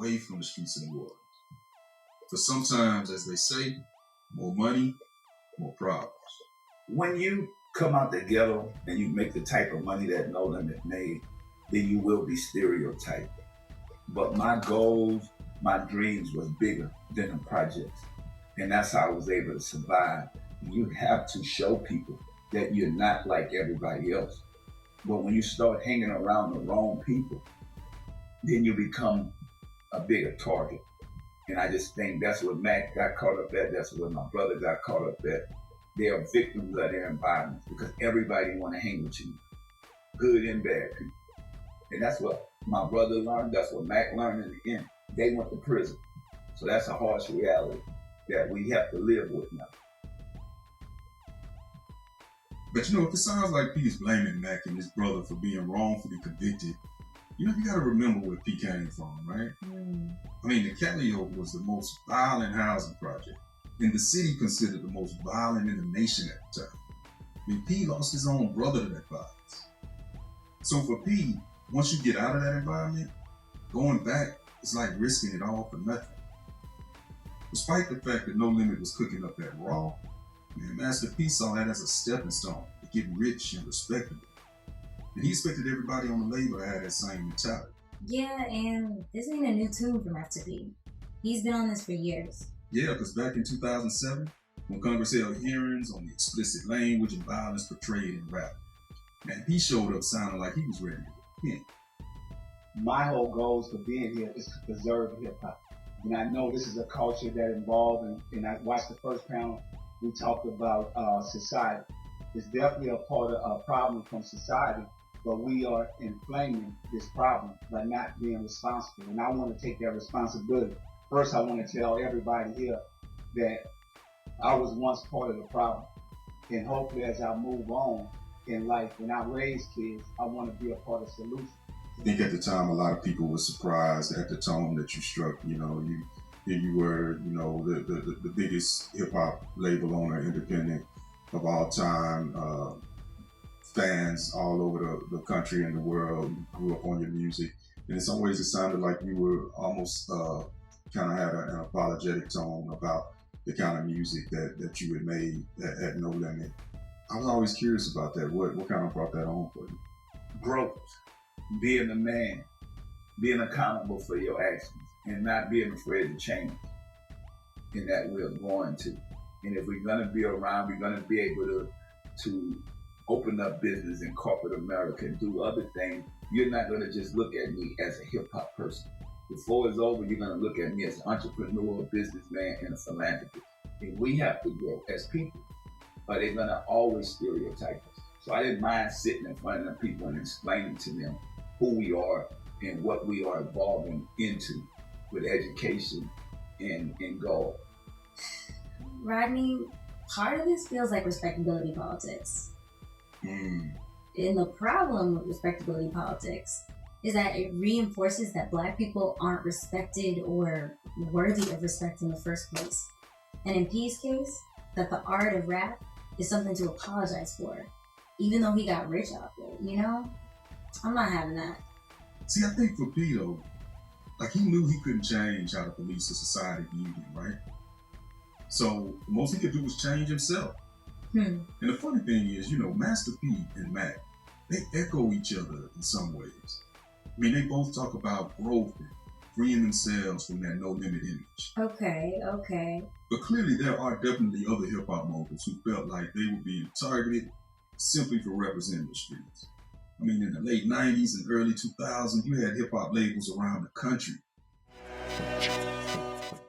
away from the streets and the world. But sometimes, as they say, more money, more problems. When you come out the ghetto and you make the type of money that No Limit made, then you will be stereotyped. But my goals, my dreams was bigger than the projects. And that's how I was able to survive. You have to show people that you're not like everybody else. But when you start hanging around the wrong people, then you become a bigger target. And I just think that's what Mac got caught up at. That's what my brother got caught up at. They are victims of their environments because everybody want to hang with you, good and bad people. And that's what my brother learned. That's what Mac learned in the end. They went to prison. So that's a harsh reality that we have to live with now. But you know, if it sounds like P is blaming Mac and his brother for being wrongfully convicted, you know, you got to remember where P came from, right? I mean, the Cali was the most violent housing project, and the city considered the most violent in the nation at the time. I mean, P lost his own brother to that violence. So for P, once you get out of that environment, going back is like risking it all for nothing. Despite the fact that No Limit was cooking up that raw, man, Master P saw that as a stepping stone to get rich and respectable. And he expected everybody on the label to have that same mentality. Yeah, and this ain't a new tune for Master P. He's been on this for years. Yeah, because back in 2007, when Congress held hearings on the explicit language and violence portrayed in rap, man, he showed up sounding like he was ready to repent. My whole goal for being here is to preserve hip hop. And I know this is a culture that involved, and I watched the first panel, we talked about society. It's definitely a part of a problem from society, but we are inflaming this problem by not being responsible. And I want to take that responsibility. First, I want to tell everybody here that I was once part of the problem. And hopefully as I move on in life, when I raise kids, I want to be a part of the solution. I think at the time, a lot of people were surprised at the tone that you struck. You know, you were, you know, the biggest hip hop label owner, independent of all time, fans all over the country and the world. You grew up on your music, and in some ways, it sounded like you were almost kind of had an apologetic tone about the kind of music that you had made at No Limit. I was always curious about that. What kind of brought that on for you? Growth. Being a man, being accountable for your actions, and not being afraid to change. And that we're going to. And if we're gonna be around, we're gonna be able to open up business in corporate America and do other things. You're not gonna just look at me as a hip hop person. Before it's over, you're gonna look at me as an entrepreneur, a businessman, and a philanthropist. And we have to grow as people, but they're gonna always stereotype us. So I didn't mind sitting in front of the people and explaining to them who we are and what we are evolving into with education and goal. Rodney, part of this feels like respectability politics. And the problem with respectability politics is that it reinforces that Black people aren't respected or worthy of respect in the first place. And in P's case, that the art of rap is something to apologize for, even though he got rich off it, you know? I'm not having that. See, I think for P though, like he knew he couldn't change how the police or society viewed him, right? So the most he could do was change himself. And the funny thing is, you know, Master P and Mac, they echo each other in some ways. I mean, they both talk about growth and freeing themselves from that No Limit image. Okay. But clearly there are definitely other hip hop moguls who felt like they were being targeted simply for representing the streets. I mean, in the late 90s and early 2000s, you had hip hop labels around the country